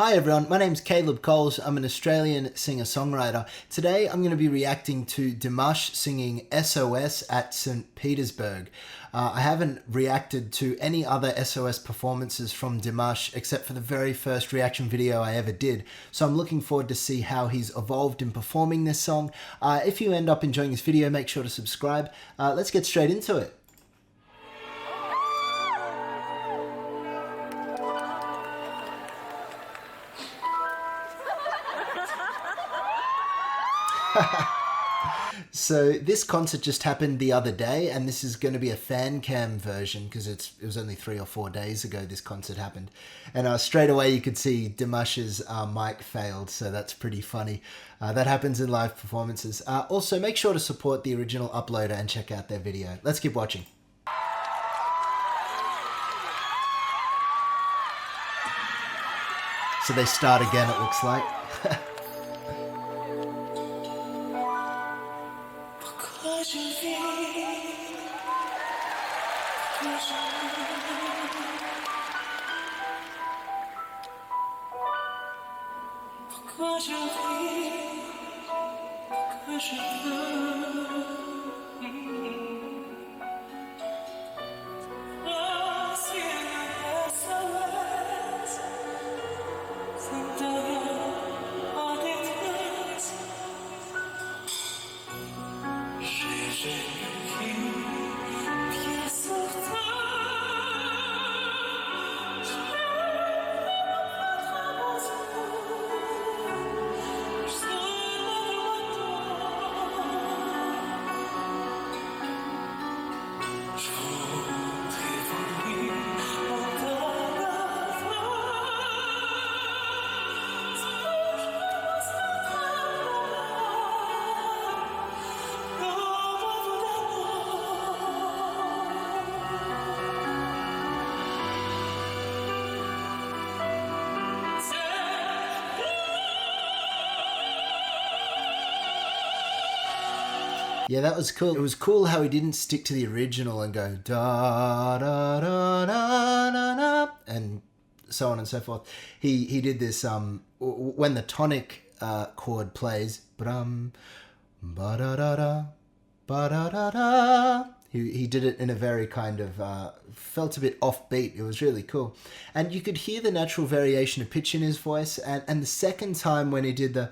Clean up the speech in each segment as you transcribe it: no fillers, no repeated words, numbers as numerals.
Hi everyone, my name's Caleb Coles. I'm an Australian singer-songwriter. Today I'm going to be reacting to Dimash singing SOS at St. Petersburg. I haven't reacted to any other SOS performances from Dimash except for the very first reaction video I ever did. So I'm looking forward to see how he's evolved in performing this song. If you end up enjoying this video, make sure to subscribe. Let's get straight into it. So this concert just happened the other day, and this is going to be a FANCAM version because it was only 3 or 4 days ago this concert happened. And straight away you could see Dimash's mic failed, so that's pretty funny. That happens in live performances. Also, make sure to support the original uploader and check out their video. Let's keep watching. So they start again, it looks like. Yeah, that was cool. It was cool how he didn't stick to the original and go da da da da da da and so on and so forth. He did this when the tonic chord plays brum ba da da da ba da da da. He did it in a very kind of felt a bit offbeat. It was really cool, and you could hear the natural variation of pitch in his voice. And the second time when he did the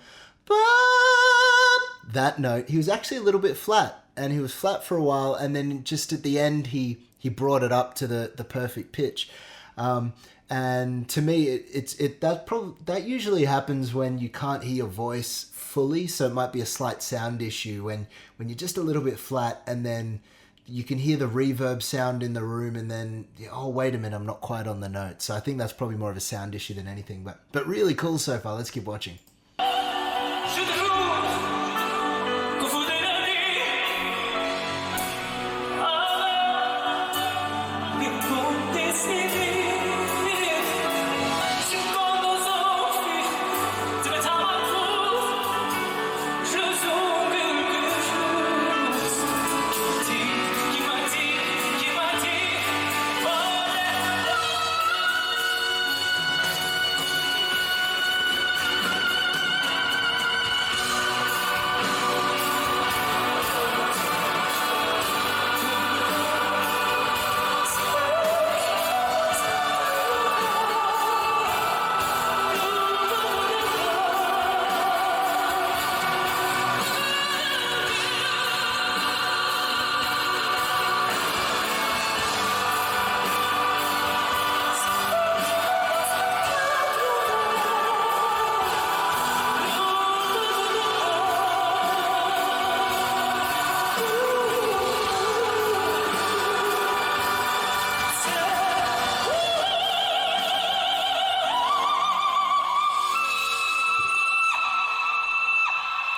that note, he was actually a little bit flat, and he was flat for a while, and then just at the end he brought it up to the perfect pitch. And to me, that usually happens when you can't hear your voice fully, so it might be a slight sound issue when you're just a little bit flat, and then you can hear the reverb sound in the room, and then, oh, wait a minute, I'm not quite on the note. So I think that's probably more of a sound issue than anything, but really cool so far. Let's keep watching.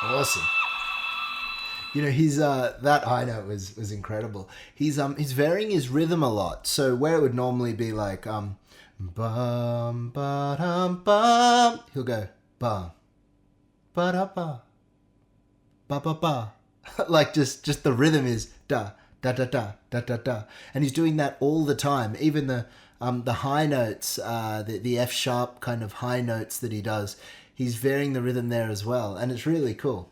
Awesome. You know, his that high note was incredible. He's varying his rhythm a lot. So where it would normally be like bum ba dum bum, he'll go bum ba da ba ba ba ba. Like just the rhythm is da da da da da da da, and he's doing that all the time. Even the the high notes, the F sharp kind of high notes that he does. He's varying the rhythm there as well, and it's really cool.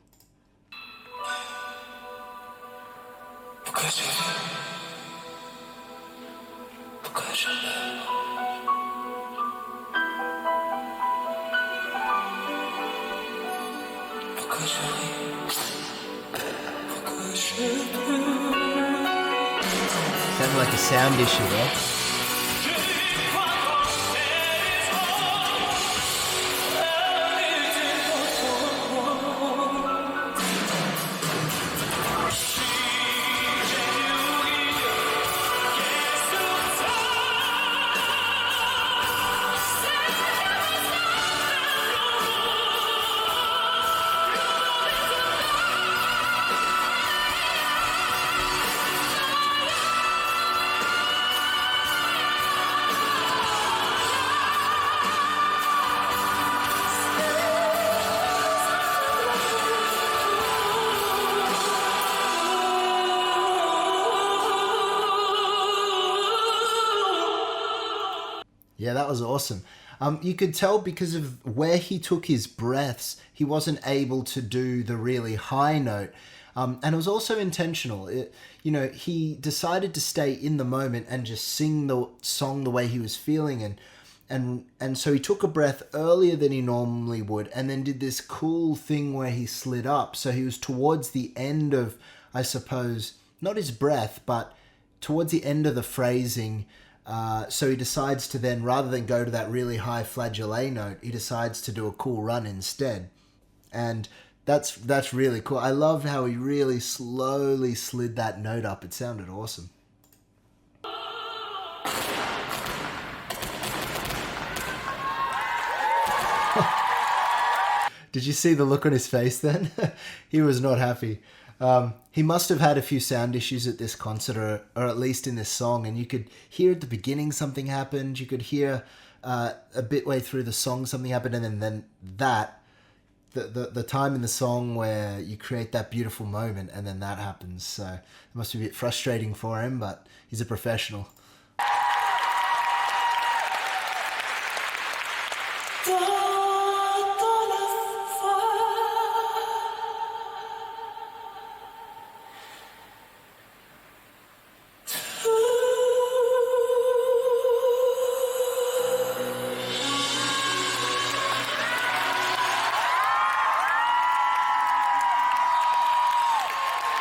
Sounded like a sound issue there. Yeah, that was awesome. You could tell because of where he took his breaths, he wasn't able to do the really high note. And it was also intentional. He decided to stay in the moment and just sing the song the way he was feeling. And so he took a breath earlier than he normally would and then did this cool thing where he slid up. So he was towards the end of, I suppose, not his breath, but towards the end of the phrasing. So he decides to then, rather than go to that really high flageolet note, he decides to do a cool run instead. And that's really cool. I love how he really slowly slid that note up. It sounded awesome. Did you see the look on his face then? He was not happy. He must have had a few sound issues at this concert, or at least in this song, and you could hear at the beginning something happened, you could hear a bit way through the song something happened, and then the time in the song where you create that beautiful moment, and then that happens. So it must be a bit frustrating for him, but he's a professional.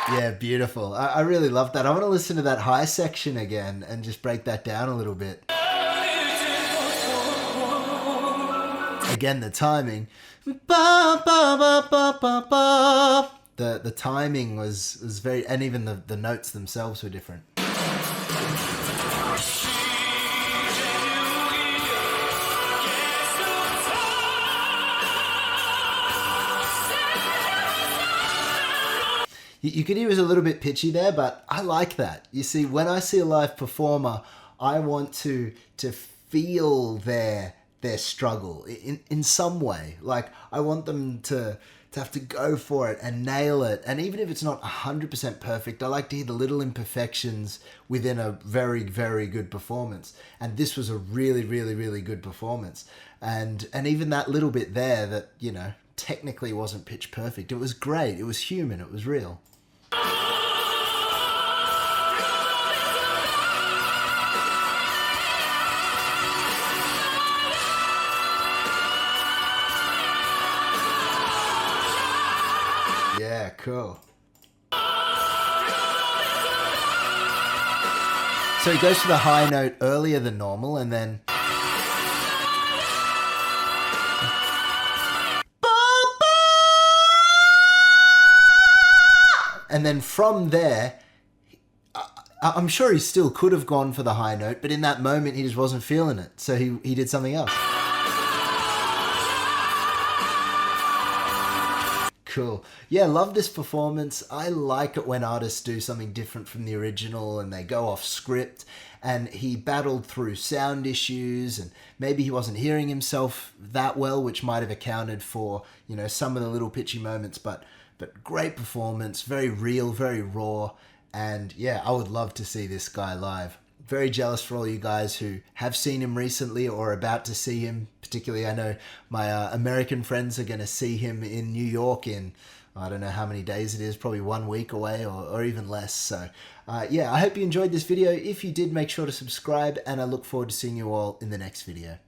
Yeah, beautiful. I really love that. I want to listen to that high section again and just break that down a little bit. Again, the timing. Ba, ba, ba, ba, ba, ba. The timing was very, and even the notes themselves were different. You could hear it was a little bit pitchy there, but I like that. You see, when I see a live performer, I want to feel their struggle in some way. Like, I want them to have to go for it and nail it. And even if it's not 100% perfect, I like to hear the little imperfections within a very, very good performance. And this was a really, really, really good performance. And even that little bit there that, technically wasn't pitch perfect. It was great. It was human. It was real. Yeah, cool. So he goes to the high note earlier than normal and then... And then from there, I'm sure he still could have gone for the high note, but in that moment he just wasn't feeling it. So he did something else. Cool. Yeah, love this performance. I like it when artists do something different from the original and they go off script. And he battled through sound issues and maybe he wasn't hearing himself that well, which might have accounted for, some of the little pitchy moments, but great performance, very real, very raw. And yeah, I would love to see this guy live. very jealous for all you guys who have seen him recently or are about to see him. Particularly, I know my American friends are going to see him in New York in, I don't know how many days it is, probably 1 week away or even less. So yeah, I hope you enjoyed this video. If you did, make sure to subscribe, and I look forward to seeing you all in the next video.